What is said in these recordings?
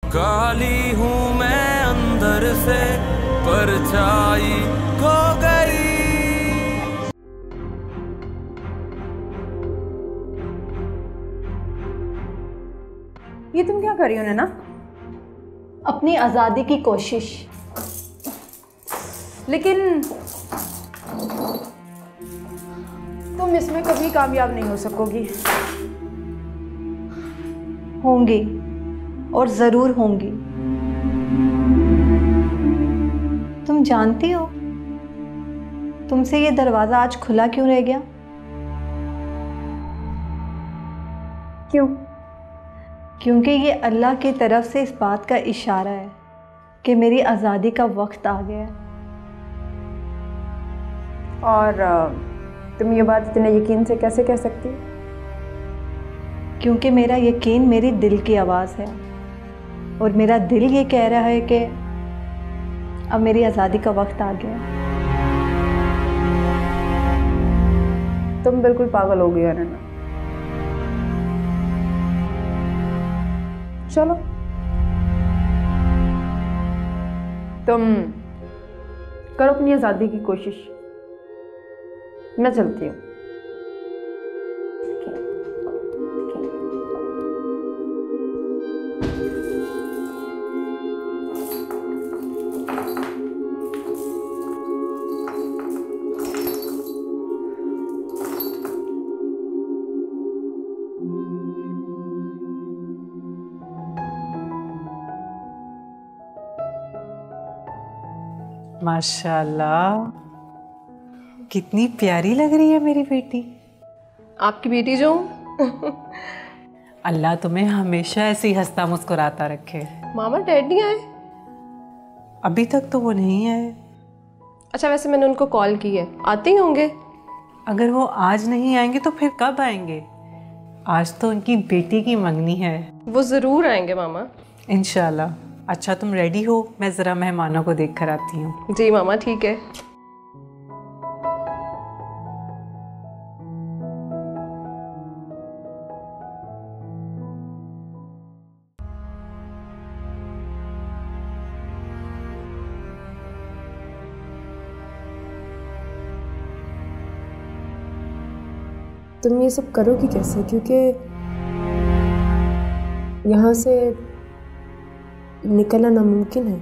काली हूँ मैं अंदर से, परछाई खो गई। ये तुम क्या कर रही हो नैना? अपनी आज़ादी की कोशिश। लेकिन तुम इसमें कभी कामयाब नहीं हो सकोगी। होंगी, और ज़रूर होंगी। तुम जानती हो तुमसे ये दरवाज़ा आज खुला क्यों रह गया? क्यों? क्योंकि ये अल्लाह की तरफ से इस बात का इशारा है कि मेरी आज़ादी का वक्त आ गया है। और तुम ये बात इतने यकीन से कैसे कह सकती हो? क्योंकि मेरा यकीन मेरी दिल की आवाज़ है, और मेरा दिल ये कह रहा है कि अब मेरी आज़ादी का वक्त आ गया। तुम बिल्कुल पागल हो गई हो नैना। चलो तुम करो अपनी आज़ादी की कोशिश, मैं चलती हूँ। माशाल्लाह, कितनी प्यारी लग रही है मेरी बेटी। आपकी बेटी जो अल्लाह तुम्हें हमेशा ऐसे ही हंसता मुस्कुराता रखे। मामा डैड नहीं आए? अभी तक तो वो नहीं आए। अच्छा, वैसे मैंने उनको कॉल की है, आते ही होंगे। अगर वो आज नहीं आएंगे तो फिर कब आएंगे? आज तो उनकी बेटी की मंगनी है। वो ज़रूर आएंगे मामा, इंशाल्लाह। अच्छा तुम रेडी हो, मैं ज़रा मेहमानों को देख कर आती हूँ। जी मामा ठीक है। तुम ये सब करोगी कैसे? क्योंकि यहाँ से निकलना नामुमकिन है।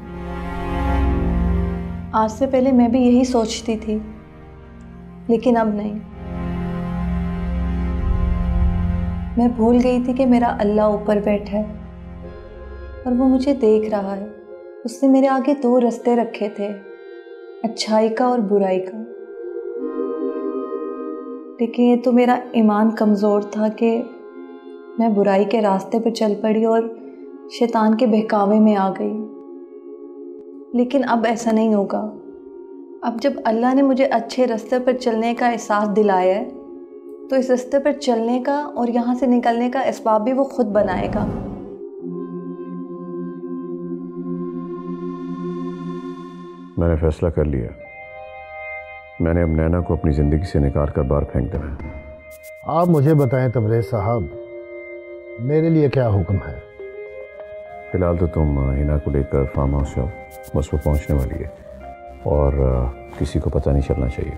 आज से पहले मैं भी यही सोचती थी, लेकिन अब नहीं। मैं भूल गई थी कि मेरा अल्लाह ऊपर बैठा है और वो मुझे देख रहा है। उसने मेरे आगे दो रास्ते रखे थे, अच्छाई का और बुराई का। लेकिन ये तो मेरा ईमान कमज़ोर था कि मैं बुराई के रास्ते पर चल पड़ी और शैतान के बहकावे में आ गई। लेकिन अब ऐसा नहीं होगा। अब जब अल्लाह ने मुझे अच्छे रास्ते पर चलने का एहसास दिलाया है, तो इस रास्ते पर चलने का और यहाँ से निकलने का असबाब भी वो खुद बनाएगा। मैंने फैसला कर लिया। मैंने अब नैना को अपनी ज़िंदगी से निकाल कर बाहर फेंक देना है। आप मुझे बताएं तबरेज़ साहब, मेरे लिए क्या हुक्म है? फ़िलहाल तो तुम हिना को लेकर फार्म हाउस जाओ, बस वो पहुंचने वाली है और किसी को पता नहीं चलना चाहिए।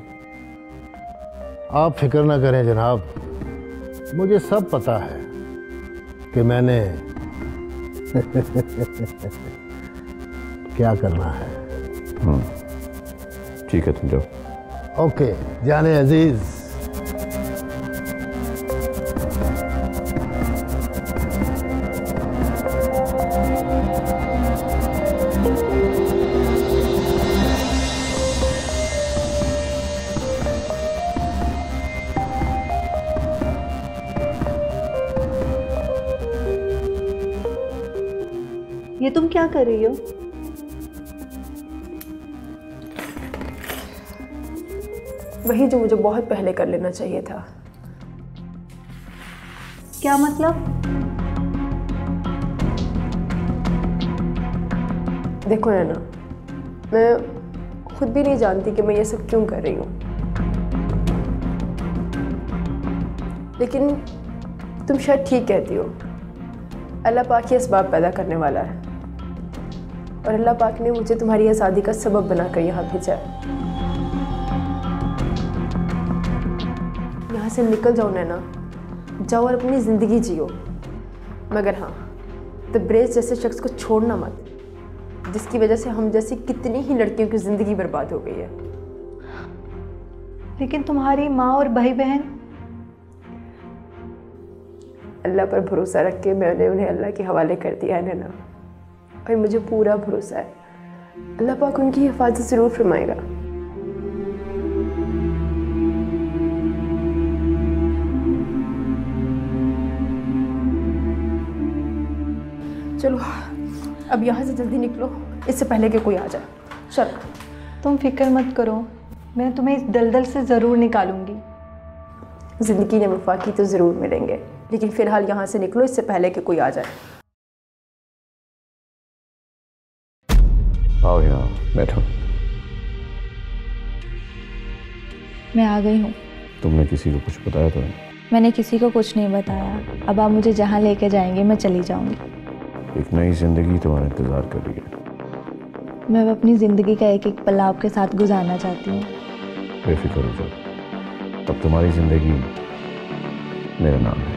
आप फिक्र ना करें जनाब, मुझे सब पता है कि मैंने क्या करना है। ठीक है, तुम जाओ। ओके जाने अजीज। ये तुम क्या कर रही हो? वही जो मुझे बहुत पहले कर लेना चाहिए था। क्या मतलब? देखो नैना, मैं खुद भी नहीं जानती कि मैं ये सब क्यों कर रही हूँ, लेकिन तुम शायद ठीक कहती हो। अल्लाह पाक ये असबाब पैदा करने वाला है और अल्लाह पाक ने मुझे तुम्हारी आज़ादी का सबब बनाकर यहाँ भेजा है। यहाँ से निकल जाओ नैना, जाओ और अपनी ज़िंदगी जियो। मगर हाँ, तब्रेज़ जैसे शख्स को छोड़ना मत, जिसकी वजह से हम जैसी कितनी ही लड़कियों की ज़िंदगी बर्बाद हो गई है। लेकिन तुम्हारी माँ और भाई बहन? अल्लाह पर भरोसा रख के मैंने उन्हें अल्लाह के हवाले कर दिया है नैना, और मुझे पूरा भरोसा है अल्लाह पाक उनकी हिफाजत ज़रूर फरमाएगा। चलो अब यहाँ से जल्दी निकलो, इससे पहले कि कोई आ जाए। चलो। तुम फिक्र मत करो, मैं तुम्हें इस दलदल से ज़रूर निकालूंगी। ज़िंदगी ने वफाकी तो ज़रूर मिलेंगे, लेकिन फ़िलहाल यहाँ से निकलो, इससे पहले कि कोई आ जाए। आओ यहाँ बैठो। मैं आ गई हूँ। तुमने किसी को कुछ बताया तो नहीं? मैंने किसी को कुछ नहीं बताया। अब आप मुझे जहाँ लेके जाएंगे मैं चली जाऊँगी। एक नई जिंदगी तुम्हारा इंतजार कर रही है। मैं अब अपनी ज़िंदगी का एक एक पल आपके साथ गुजारना चाहती हूँ। बेफिक्र हो जाओ, तब तुम्हारी जिंदगी मेरा नाम है।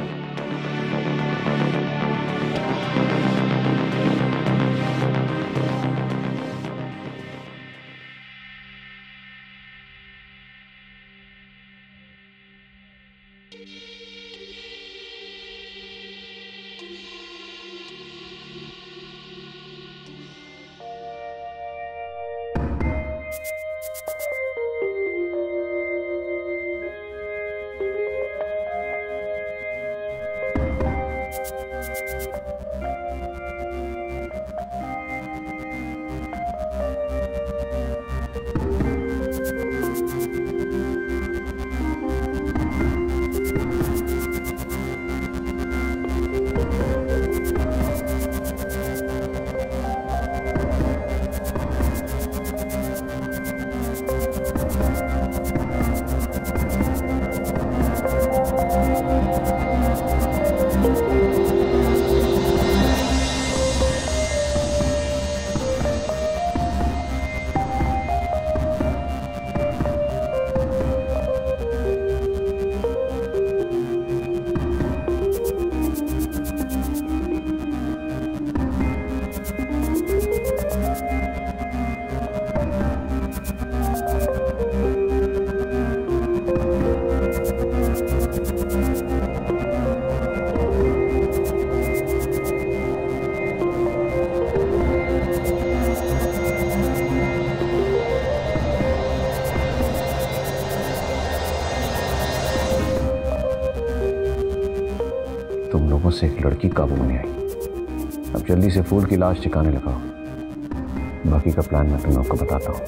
तुम लोगों से एक लड़की काबू में नहीं आई। अब जल्दी से फूल की लाश ठिकाने लगाओ। बाकी का प्लान मैं तुम लोग को बताता हूँ।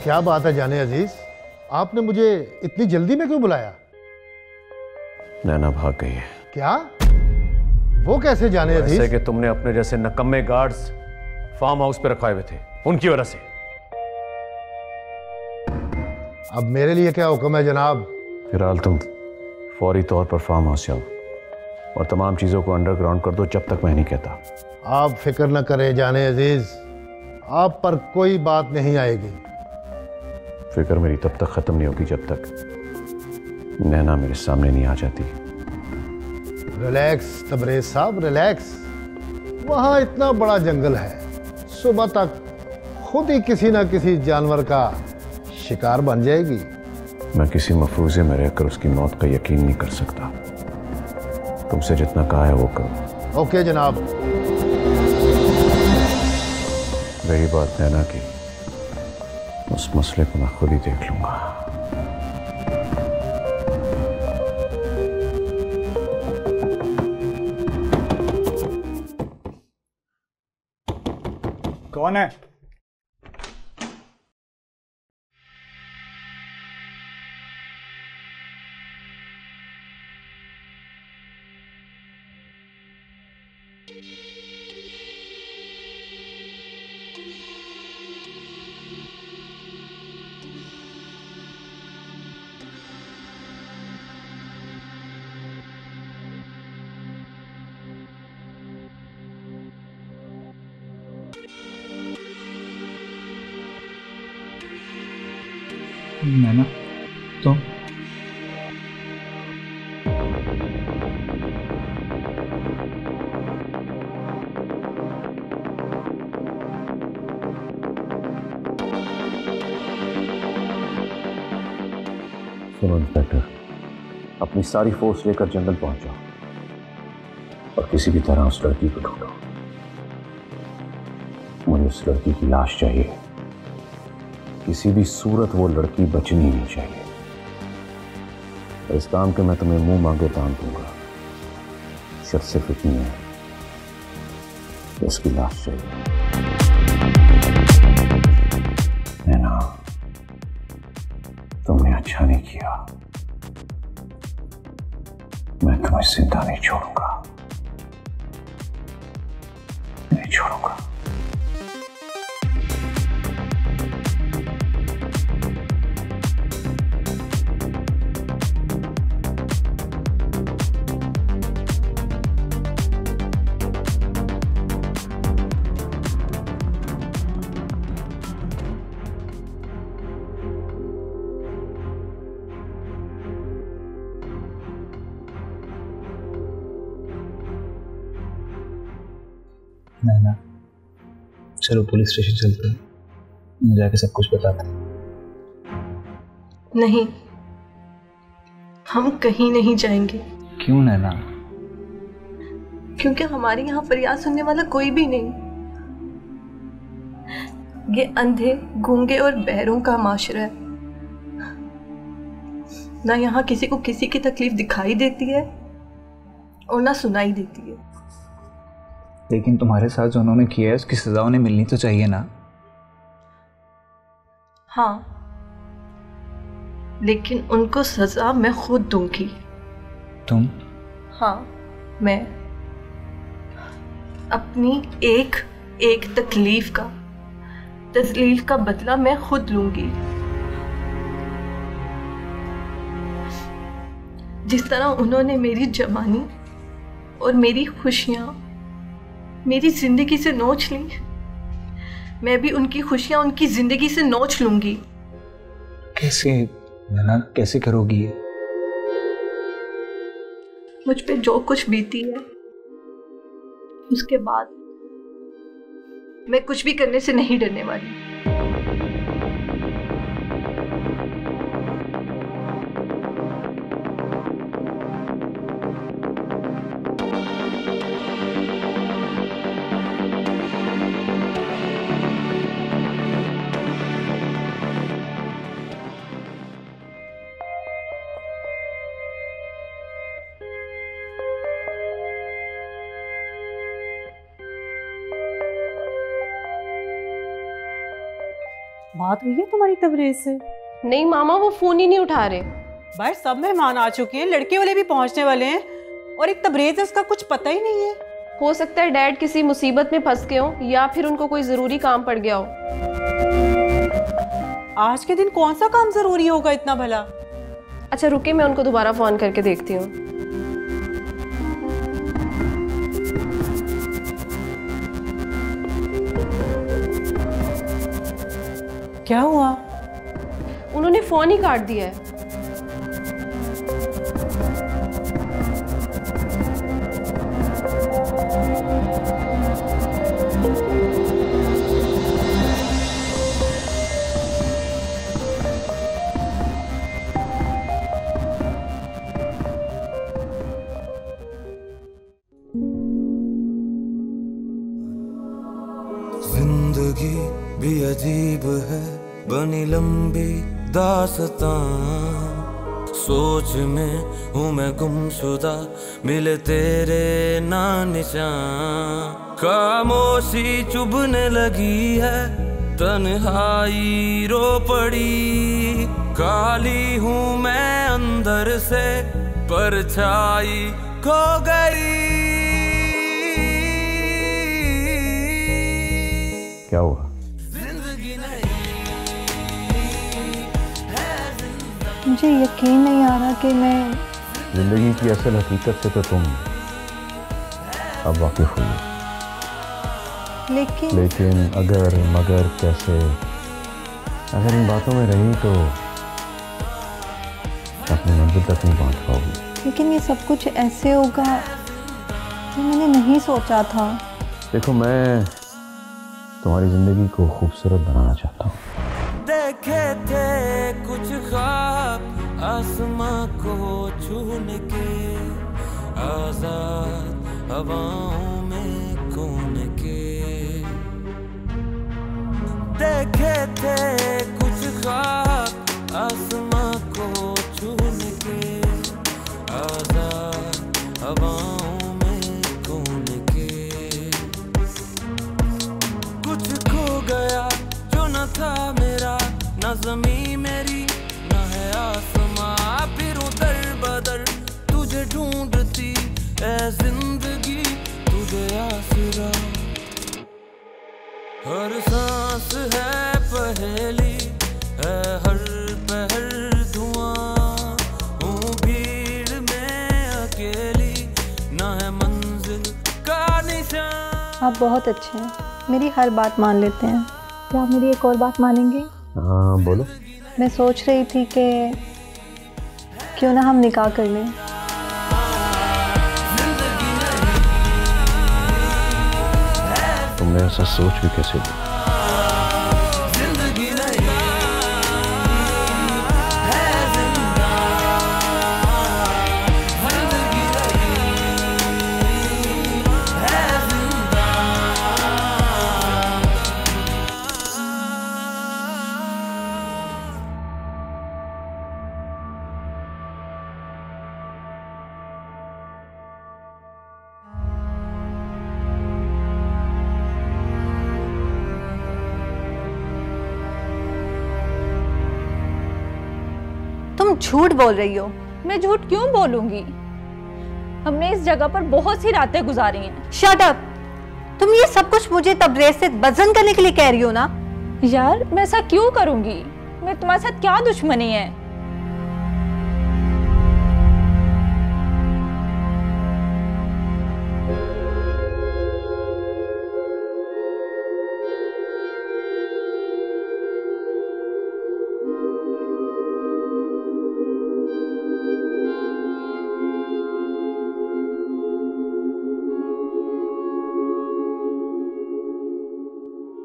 क्या बात है जाने अजीज, आपने मुझे इतनी जल्दी में क्यों बुलाया? नैना भाग गई है। क्या? वो कैसे जाने अजीज? जैसे कि तुमने अपने जैसे नकम्मे गार्ड्स फार्म हाउस पे रखाए हुए थे, उनकी वजह से। अब मेरे लिए क्या हुक्म है जनाब? फिलहाल तुम फौरी तौर पर फार्म हाउस जाओ और तमाम चीजों को अंडरग्राउंड कर दो जब तक मैं नहीं कहता। आप फिक्र न करें जाने अजीज, आप पर कोई बात नहीं आएगी। फिक्र मेरी तब तक खत्म नहीं होगी जब तक नैना मेरे सामने नहीं आ जाती। रिलैक्स तबरेज साहब, रिलैक्स। वहाँ इतना बड़ा जंगल है, सुबह तक खुद ही किसी ना किसी जानवर का शिकार बन जाएगी। मैं किसी मफरूजे में रहकर उसकी मौत का यकीन नहीं कर सकता। तुमसे जितना कहा है वो करो। ओके जनाब। रही बात नैना की, उस मसले को मैं खुद ही देख लूंगा। कौन है? नैना तुम सुनो इंस्पेक्टर, अपनी सारी फोर्स लेकर जंगल पहुंच जाओ और किसी भी तरह उस लड़की को ढूंढो। मुझे उस लड़की की लाश चाहिए। किसी भी सूरत वो लड़की बचनी नहीं चाहिए। इस काम के मैं तुम्हें मुंह मांगे दान दूंगा। शर्त सिर्फ इतनी है, उसकी लाश चाहिए। नैना, तुमने अच्छा नहीं किया। मैं तुम्हें जिंदा नहीं छोड़ूंगा, नहीं छोड़ूंगा। नैना चलो पुलिस स्टेशन चलते हैं, मैं जाके सब कुछ बताता हूँ। नहीं, हम कहीं नहीं जाएंगे। क्यों नैना? क्योंकि हमारे यहाँ फरियाद सुनने वाला कोई भी नहीं। ये अंधे, गूंगे और बहरों का माशरा है। ना यहाँ किसी को किसी की तकलीफ दिखाई देती है और ना सुनाई देती है। लेकिन तुम्हारे साथ जो उन्होंने किया है उसकी सजा उन्हें मिलनी तो चाहिए ना? हाँ, लेकिन उनको सजा मैं खुद दूंगी। तुम? हाँ, मैं अपनी एक एक तकलीफ का बदला मैं खुद लूंगी। जिस तरह उन्होंने मेरी जवानी और मेरी खुशियां मेरी जिंदगी से नोच ली, मैं भी उनकी खुशियां उनकी जिंदगी से नोच लूंगी। कैसे नैना, कैसे करोगी ये? मुझ पे जो कुछ बीती है उसके बाद मैं कुछ भी करने से नहीं डरने वाली। बात हुई है तुम्हारी तबरेज से? नहीं मामा, वो फोन ही नहीं उठा रहे। भाई सब मेहमान आ चुके हैं, लड़के वाले भी पहुंचने वाले हैं और एक तबरेज है, उसका कुछ पता ही नहीं है। हो सकता है डैड किसी मुसीबत में फंस गए हो या फिर उनको कोई जरूरी काम पड़ गया हो। आज के दिन कौन सा काम जरूरी होगा इतना भला? अच्छा रुके, मैं उनको दोबारा फोन करके देखती हूँ। क्या हुआ? उन्होंने फोन ही काट दिया है। जिंदगी भी अजीब है, बनी लंबी दास्तां। सोच में हूँ मैं गुमशुदा, मिले तेरे ना निशान। खामोशी चुभने लगी है, तन्हाई रो पड़ी। काली हूँ मैं अंदर से, परछाई खो गई। क्या हुआ? मुझे यकीन नहीं आ रहा कि मैं जिंदगी की असल हकीकत से तो तुम अब वाकिफ हुई, लेकिन अगर मगर कैसे, अगर इन बातों में रही तो अपनी मंजिल तक नहीं पहुंच पाओगी। लेकिन ये सब कुछ ऐसे होगा जो मैंने नहीं सोचा था। देखो, मैं तुम्हारी जिंदगी को खूबसूरत बनाना चाहता हूँ। देखे थे कुछ ख्वाब आसमां को छूने के, आजाद हवाओं में कौन के। देखे थे कुछ ख्वाब आसमां को छूने के, आजाद हवाओं में कौन के। कुछ खो गया जो न था मेरा, न ज़मीं मेरी न है आसमां। फिरूं दर बदर तुझे ढूंढती ऐ जिंदगी, तुझे आसरा। हर सांस है पहेली, है हर पहर धुआं। हूँ भीड़ में अकेली, न है मंजिल का निशान। आप बहुत अच्छे हैं, मेरी हर बात मान लेते हैं। क्या आप मेरी एक और बात मानेंगे? हाँ, बोलो। मैं सोच रही थी कि क्यों ना हम निकाह कर लें। तुमने ऐसा सोच भी कैसे लिया? तुम झूठ बोल रही हो। मैं झूठ क्यों बोलूंगी? हमने इस जगह पर बहुत सी रातें गुजारी हैं। Shut up! तुम ये सब कुछ मुझे तबरेज से बदजन करने के लिए कह रही हो ना? यार मैं ऐसा क्यों करूंगी? मैं तुम्हारे साथ क्या दुश्मनी है?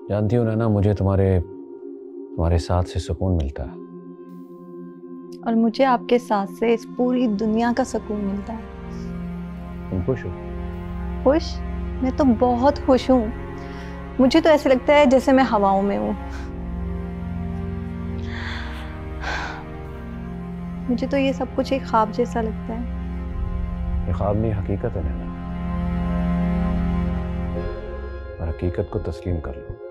जानती हो ना, मुझे तुम्हारे साथ से सुकून मिलता है। और मुझे आपके साथ से इस पूरी दुनिया का सुकून मिलता है। तुम खुश हो? खुश? मैं तो बहुत खुश हूँ। मुझे तो ऐसे लगता है जैसे मैं हवाओं में हूँ। मुझे तो ये सब कुछ एक ख्वाब जैसा लगता है। ये ख्वाब नहीं, हकीकत है नैना। और हकीकत को तस्लीम कर लो।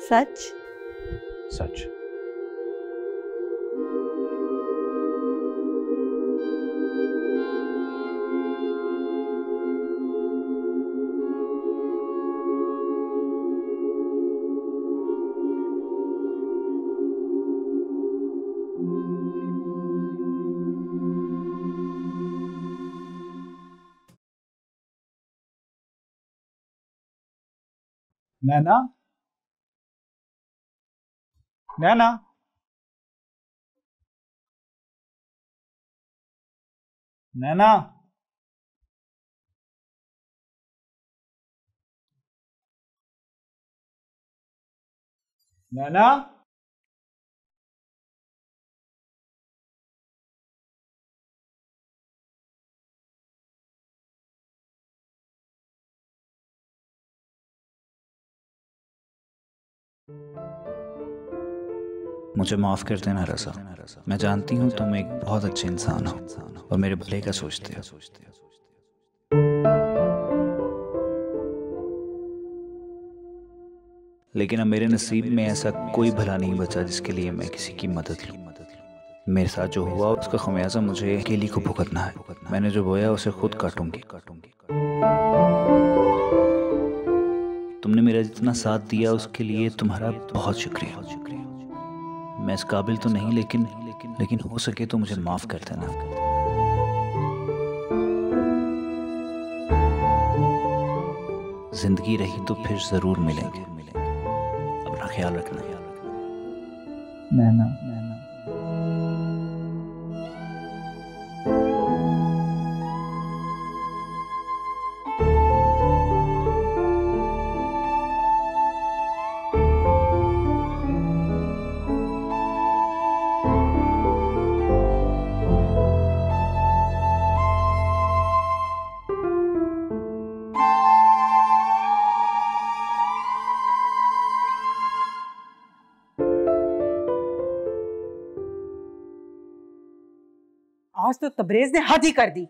सच? सच। नैना, नैना, नैना, नैना, मुझे माफ़ कर देना रज़ा। मैं जानती हूँ तुम एक बहुत अच्छे इंसान हो और मेरे भले का सोचते हो। लेकिन अब मेरे नसीब में ऐसा कोई भला नहीं बचा जिसके लिए मैं किसी की मदद लूँ। मेरे साथ जो हुआ उसका खमियाजा मुझे अकेली को भुगतना है। मैंने जो बोया उसे खुद काटूंगी। तुम तुमने मेरा जितना साथ दिया उसके लिए तुम्हारा बहुत शुक्रिया। मैं इस काबिल तो नहीं, लेकिन हो सके तो मुझे माफ कर देना। जिंदगी रही तो फिर जरूर मिलेंगे। अपना ख्याल रखना। नैना। आज तो तबरेज ने हद ही कर दी।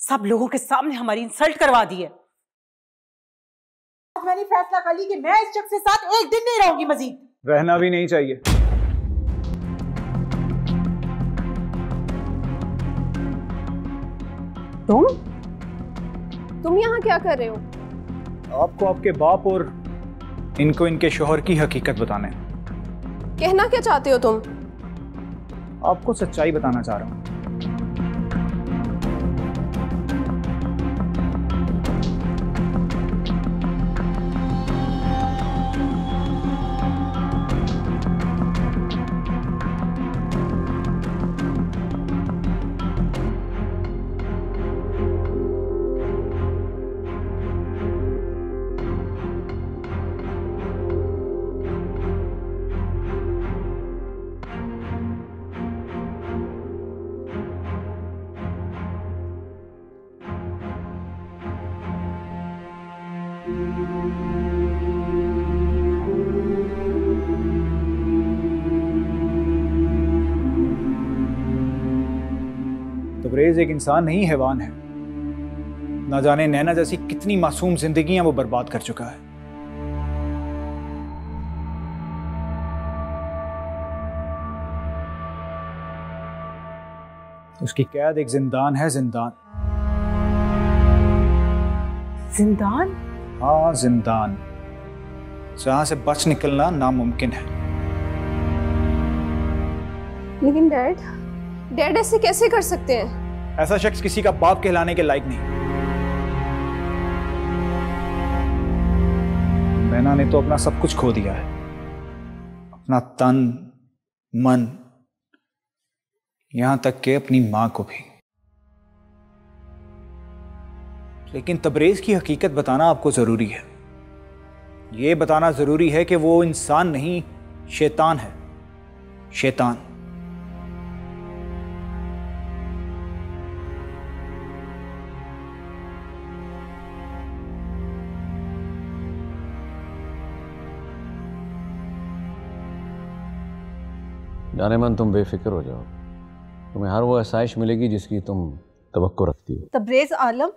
सब लोगों के सामने हमारी इंसल्ट करवा दी है। आज मैंने फैसला कर ली कि मैं इस शख्स के साथ एक दिन नहीं रहूंगी मजीद। रहना भी नहीं चाहिए। तुम यहाँ क्या कर रहे हो? आपको आपके बाप और इनको इनके शोहर की हकीकत बताने। कहना क्या चाहते हो तुम? आपको सच्चाई बताना चाह रहा हूँ। तबरेज एक इंसान नहीं, हैवान है। ना जाने नैना जैसी कितनी मासूम जिंदगियां वो बर्बाद कर चुका है। उसकी कैद एक जिंदान है। जिंदान। जिंदान? हाँ, जिंदान, जहां से बच निकलना नामुमकिन है। लेकिन डैड ऐसे कैसे कर सकते हैं? ऐसा शख्स किसी का बाप कहलाने के लायक नहीं। नैना ने तो अपना सब कुछ खो दिया है, अपना तन, मन, यहां तक कि अपनी मां को भी। लेकिन तबरेज की हकीकत बताना आपको जरूरी है। यह बताना जरूरी है कि वो इंसान नहीं, शैतान है। शैतान। जाने मन, तुम बेफिक्र हो जाओ। तुम्हें हर वो आसाइश मिलेगी जिसकी तुम तवक्को रखती हो। तबरेज आलम,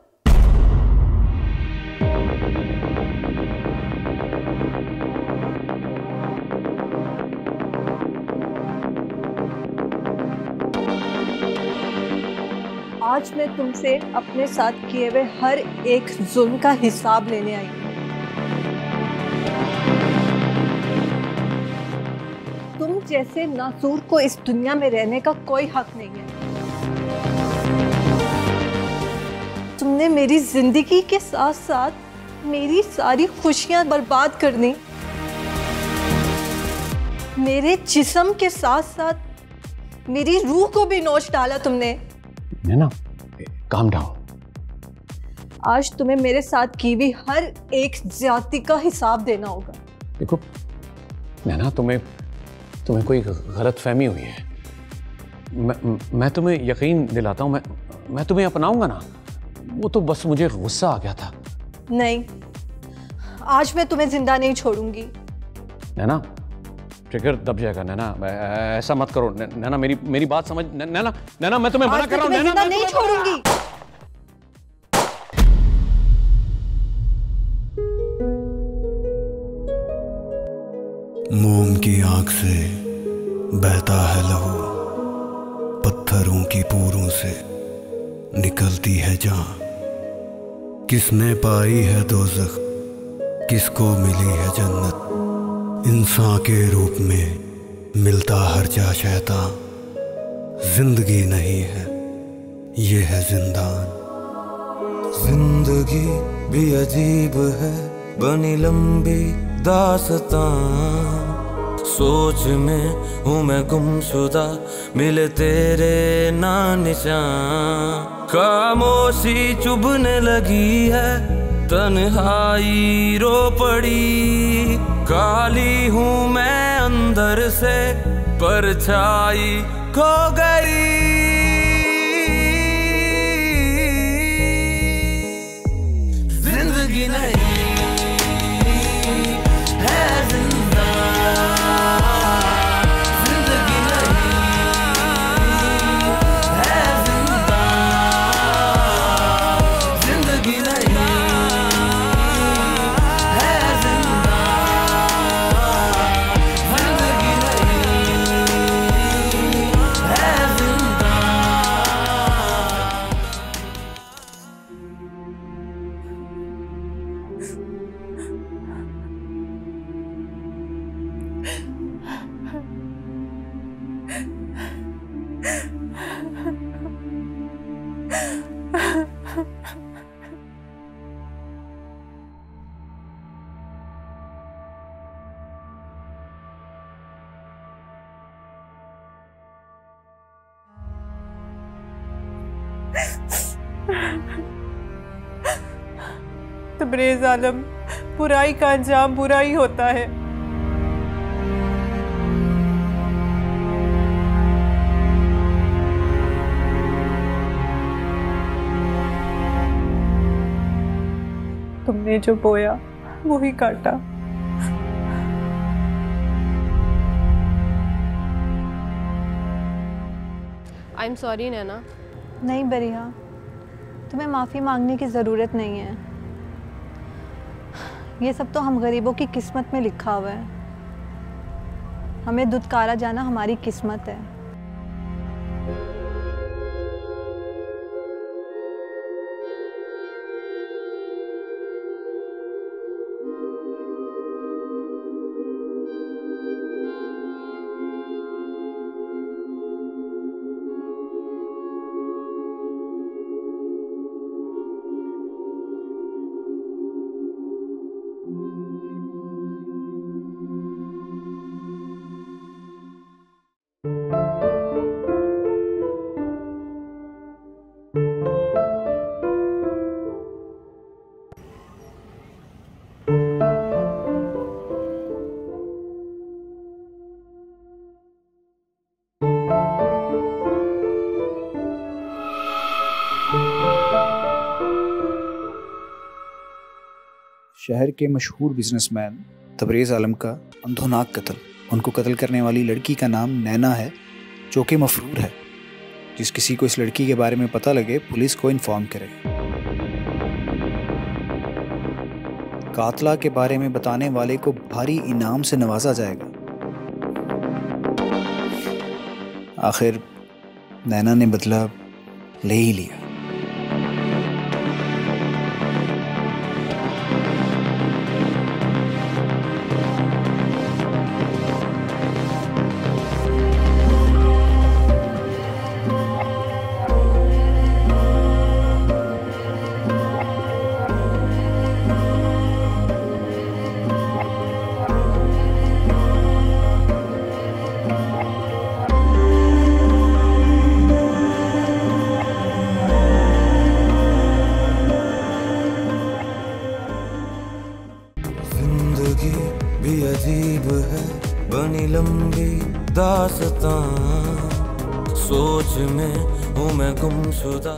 आज मैं तुमसे अपने साथ किए हुए हर एक जुल्म का हिसाब लेने आई हूं। तुम जैसे नासूर को इस दुनिया में रहने का कोई हक नहीं है। तुमने मेरी जिंदगी के साथ साथ मेरी सारी खुशियां बर्बाद कर दी। मेरे जिस्म के साथ साथ मेरी रूह को भी नोच डाला तुमने। नैना, काम डाउन। आज तुम्हें मेरे साथ की हुई हर एक ज्यादती का हिसाब देना होगा। देखो नैना, तुम्हें कोई गलत फहमी हुई है। मैं तुम्हें यकीन दिलाता हूँ, मैं तुम्हें अपनाऊंगा ना। वो तो बस मुझे गुस्सा आ गया था। नहीं, आज मैं तुम्हें जिंदा नहीं छोड़ूंगी। नैना, ट्रिगर दब जाएगा। नैना, ऐसा मत करो। नैना, मेरी बात समझ। नैना, मैं तुम्हें मना कर रहा हूँ। नैना, मैं नहीं छोड़ूंगी। मोम की आंख से बहता है लहू, पत्थरों की पूरों से निकलती है जान। किसने पाई है दोज़ख, किसको मिली है जन्नत, इंसान के रूप में मिलता हर जा शैतान। जिंदगी नहीं है, ये है जिंदान। जिंदगी भी अजीब है, बनी लंबी दास्तां। सोच में हूँ मैं गुमशुदा, मिले तेरे ना निशान। खामोशी चुभने लगी है, तन्हाई रो पड़ी। काली हूँ मैं अंदर से, परछाई खो गई। जिंदगी नहीं है जिंदा, जिंदगी नहीं है जिंदा, जिंदगी नहीं है जिंदा, जिंदगी नहीं है जिंदा। तबरेज़ आलम, बुराई का अंजाम बुराई होता है। तुमने जो बोया वो ही काटा। आई एम सॉरी नैना। नहीं बरिया, तुम्हें माफ़ी मांगने की ज़रूरत नहीं है। ये सब तो हम गरीबों की किस्मत में लिखा हुआ है। हमें दुत्कारा जाना हमारी किस्मत है। शहर के मशहूर बिजनेसमैन तबरेज़ आलम का अंधोनाक कत्ल। उनको कत्ल करने वाली लड़की का नाम नैना है, जो कि मफरूर है। जिस किसी को इस लड़की के बारे में पता लगे पुलिस को इन्फॉर्म करे। कातला के बारे में बताने वाले को भारी इनाम से नवाजा जाएगा। आखिर नैना ने बदला ले ही लिया। भी अजीब है, बनी लंबी दास्तां। सोच में हूँ मैं गुमशुदा।